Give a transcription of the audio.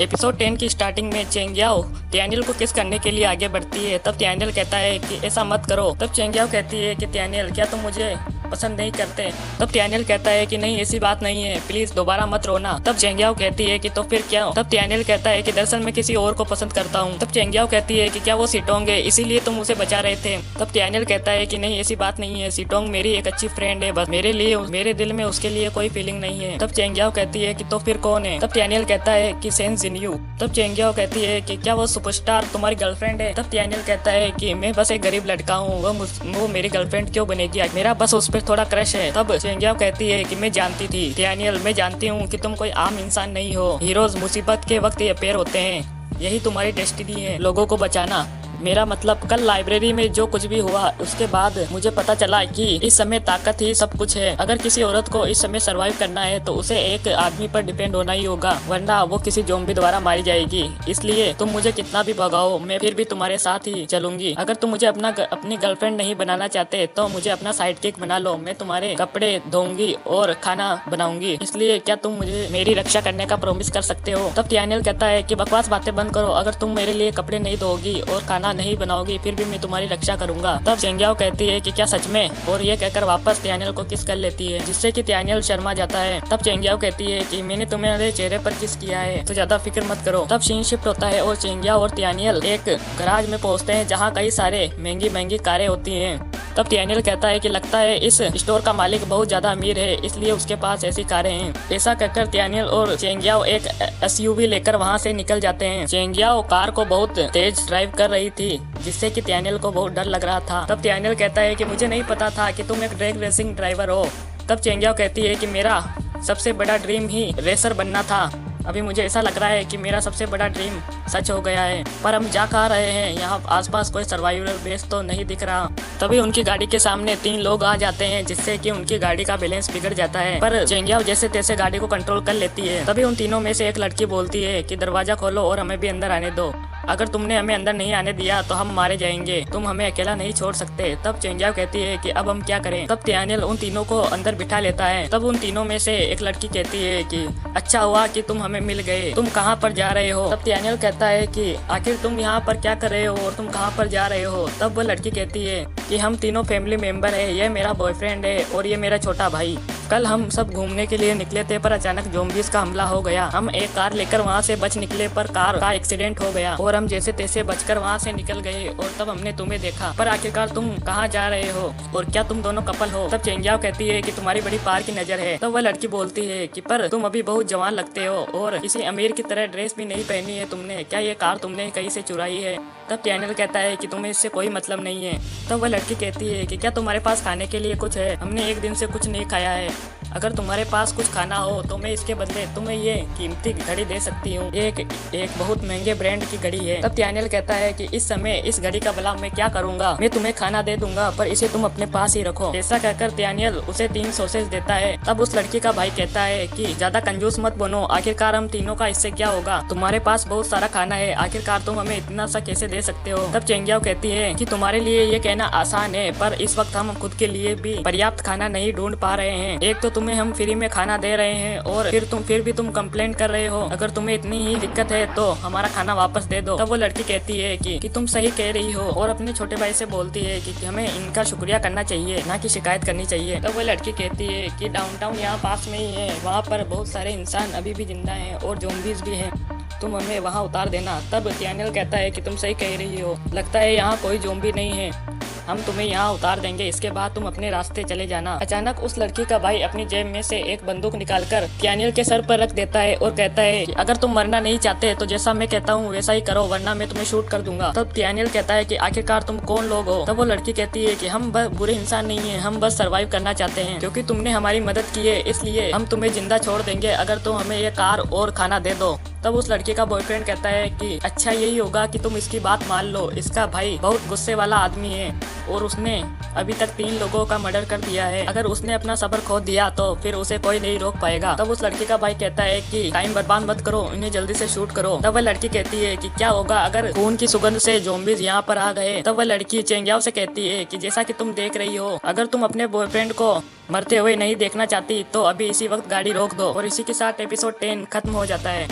Episode 10 की starting में चेंगियाओ त्यानियल को किस करने के लिए आगे बढ़ती है। तब त्यानियल कहता है कि ऐसा मत करो। तब चेंगियाओ कहती है कि त्यानियल क्या तुम मुझे पसंद नहीं करते। तब त्यानियल कहता है कि नहीं ऐसी बात नहीं है, प्लीज दोबारा मत रोना। तब चेंगियाओ कहती है कि तो फिर क्या। तब त्यानियल कहता है कि दरअसल मैं किसी और को पसंद करता हूँ। तब चेंगियाओ कहती है कि क्या वो सिटोंग है इसीलिए तुम उसे बचा रहे थे। तब त्यानियल कहता है कि नहीं ऐसी बात नहीं है, सिटोंग मेरी एक अच्छी फ्रेंड है, बस मेरे दिल में उसके लिए कोई फीलिंग नहीं है। तब चेंगियाओ कहती है कि तो फिर कौन है। तब त्यानियल कहता है कि सेन जिन्यू। तब चेंगियाओ कहती है कि क्या वो सुपरस्टार तुम्हारी गर्लफ्रेंड है। तब त्यानियल कहता है कि मैं बस एक गरीब लड़का हूँ, वो मेरी गर्लफ्रेंड क्यों बनेगी, मेरा बस उस पर थोड़ा क्रश है। तब चेंगियाओ कहती है कि मैं जानती थी त्यानियल, मैं जानती हूँ कि तुम कोई आम इंसान नहीं हो। हीरोज मुसीबत के वक्त ये पेड़ होते हैं, यही तुम्हारी डेस्टिनी है, लोगों को बचाना। मेरा मतलब कल लाइब्रेरी में जो कुछ भी हुआ उसके बाद मुझे पता चला कि इस समय ताकत ही सब कुछ है। अगर किसी औरत को इस समय सरवाइव करना है तो उसे एक आदमी पर डिपेंड होना ही होगा, वरना वो किसी ज़ॉम्बी द्वारा मारी जाएगी। इसलिए तुम मुझे कितना भी भगाओ मैं फिर भी तुम्हारे साथ ही चलूंगी। अगर तुम मुझे अपनी गर्लफ्रेंड नहीं बनाना चाहते तो मुझे अपना साइड किक बना लो, मैं तुम्हारे कपड़े धोऊंगी और खाना बनाऊंगी। इसलिए क्या तुम मुझे मेरी रक्षा करने का प्रॉमिस कर सकते हो। तब त्यानियल कहता है कि बकवास बातें बंद करो, अगर तुम मेरे लिए कपड़े नहीं धोगी और खाना नहीं बनाओगी फिर भी मैं तुम्हारी रक्षा करूंगा। तब चेंगियाओ कहती है कि क्या सच में, और ये कहकर वापस त्यानियल को किस कर लेती है, जिससे कि त्यानियल शर्मा जाता है। तब चेंगियाओ कहती है कि मैंने तुम्हारे चेहरे पर किस किया है तो ज्यादा फिक्र मत करो। तब सीन शिफ्ट होता है और चेंगियाओ और त्यानियल एक गराज में पहुंचते हैं जहाँ कई सारे महंगी महंगी कारें होती हैं। तब त्यानियल कहता है कि लगता है इस स्टोर का मालिक बहुत ज्यादा अमीर है इसलिए उसके पास ऐसी कारें हैं। ऐसा कहकर त्यानियल और चेंगियाओ एक एसयूवी लेकर वहां से निकल जाते हैं। चेंगियाओ कार को बहुत तेज ड्राइव कर रही थी जिससे कि त्यानियल को बहुत डर लग रहा था। तब त्यानियल कहता है कि मुझे नहीं पता था कि तुम एक ड्रैग रेसिंग ड्राइवर हो। तब चेंगियाओ कहती है कि मेरा सबसे बड़ा ड्रीम ही रेसर बनना था, अभी मुझे ऐसा लग रहा है कि मेरा सबसे बड़ा ड्रीम सच हो गया है। पर हम जा कहाँ रहे हैं, यहाँ आसपास कोई सर्वाइवल बेस तो नहीं दिख रहा। तभी उनकी गाड़ी के सामने 3 लोग आ जाते हैं जिससे कि उनकी गाड़ी का बैलेंस बिगड़ जाता है, पर चेंगियाओ जैसे तैसे गाड़ी को कंट्रोल कर लेती है। तभी उन तीनों में से एक लड़की बोलती है कि दरवाजा खोलो और हमें भी अंदर आने दो, अगर तुमने हमें अंदर नहीं आने दिया तो हम मारे जाएंगे, तुम हमें अकेला नहीं छोड़ सकते। तब चेंगियाओ कहती है कि अब हम क्या करें। तब त्यानियल उन तीनों को अंदर बिठा लेता है। तब उन तीनों में से एक लड़की कहती है कि अच्छा हुआ कि तुम हमें मिल गए, तुम कहाँ पर जा रहे हो। तब त्यानियल कहता है कि आखिर तुम यहाँ पर क्या कर रहे हो और तुम कहाँ पर जा रहे हो। तब वो लड़की कहती है कि हम तीनों फैमिली मेंबर है, ये मेरा बॉयफ्रेंड है और ये मेरा छोटा भाई। कल हम सब घूमने के लिए निकले थे पर अचानक ज़ॉम्बीज़ का हमला हो गया। हम एक कार लेकर वहाँ से बच निकले पर कार का एक्सीडेंट हो गया और हम जैसे तैसे बचकर वहाँ से निकल गए और तब हमने तुम्हें देखा। पर आखिरकार तुम कहाँ जा रहे हो और क्या तुम दोनों कपल हो। तब चेंगियाओ कहती है कि तुम्हारी बड़ी पार की नजर है। तब वह लड़की बोलती है कि पर तुम अभी बहुत जवान लगते हो और किसी अमीर की तरह ड्रेस भी नहीं पहनी है तुमने, क्या ये कार तुमने कहीं से चुराई है। तब त्यानियल कहता है कि तुम्हें इससे कोई मतलब नहीं है। तब वह लड़की कहती है कि क्या तुम्हारे पास खाने के लिए कुछ है, हमने एक दिन से कुछ नहीं खाया है, अगर तुम्हारे पास कुछ खाना हो तो मैं इसके बदले तुम्हें ये कीमती घड़ी दे सकती हूँ, एक बहुत महंगे ब्रांड की घड़ी है। तब त्यानियल कहता है कि इस समय इस घड़ी का भला मैं क्या करूँगा, मैं तुम्हें खाना दे दूंगा पर इसे तुम अपने पास ही रखो। ऐसा कहकर त्यानियल उसे 3 सॉसेज देता है। तब उस लड़की का भाई कहता है कि ज्यादा कंजूस मत बनो, आखिरकार हम तीनों का इससे क्या होगा, तुम्हारे पास बहुत सारा खाना है, आखिरकार तुम हमें इतना सा कैसे दे सकते हो। तब चेंगियाओ कहती है कि तुम्हारे लिए ये कहना आसान है पर इस वक्त हम खुद के लिए भी पर्याप्त खाना नहीं ढूंढ पा रहे हैं। एक तो तुम्हें हम फ्री में खाना दे रहे हैं और फिर भी तुम कंप्लेंट कर रहे हो, अगर तुम्हें इतनी ही दिक्कत है तो हमारा खाना वापस दे दो। तब वो लड़की कहती है कि तुम सही कह रही हो और अपने छोटे भाई से बोलती है कि हमें इनका शुक्रिया करना चाहिए ना कि शिकायत करनी चाहिए। तब वो लड़की कहती है कि डाउनटाउन यहाँ पास में ही है, वहाँ पर बहुत सारे इंसान अभी भी जिंदा हैं और ज़ॉम्बीज़ भी हैं, तुम हमें वहाँ उतार देना। तब त्यानियल कहता है कि तुम सही कह रही हो, लगता है यहाँ कोई ज़ॉम्बी नहीं है, हम तुम्हें यहाँ उतार देंगे, इसके बाद तुम अपने रास्ते चले जाना। अचानक उस लड़की का भाई अपनी जेब में से एक बंदूक निकालकर त्यानियल के सर पर रख देता है और कहता है कि अगर तुम मरना नहीं चाहते तो जैसा मैं कहता हूँ वैसा ही करो वरना मैं तुम्हें शूट कर दूंगा। तब त्यानियल कहता है कि आखिरकार तुम कौन लोग हो। तब वो लड़की कहती है कि हम बुरे इंसान नहीं है, हम बस सर्वाइव करना चाहते हैं, क्योंकि तुमने हमारी मदद की है इसलिए हम तुम्हें जिंदा छोड़ देंगे अगर तुम हमें ये कार और खाना दे दो। तब उस लड़के का बॉयफ्रेंड कहता है कि अच्छा यही होगा कि तुम इसकी बात मान लो, इसका भाई बहुत गुस्से वाला आदमी है और उसने अभी तक 3 लोगों का मर्डर कर दिया है, अगर उसने अपना सब्र खो दिया तो फिर उसे कोई नहीं रोक पाएगा। तब उस लड़के का भाई कहता है कि टाइम बर्बाद मत करो, इन्हें जल्दी से शूट करो। तब वह लड़की कहती है कि क्या होगा अगर खून की सुगंध से ज़ॉम्बीज़ यहाँ पर आ गए। तब वह लड़की चेंगियाओ से कहती है कि जैसा कि तुम देख रही हो, अगर तुम अपने बॉयफ्रेंड को मरते हुए नहीं देखना चाहती तो अभी इसी वक्त गाड़ी रोक दो। और इसी के साथ एपिसोड 10 खत्म हो जाता है।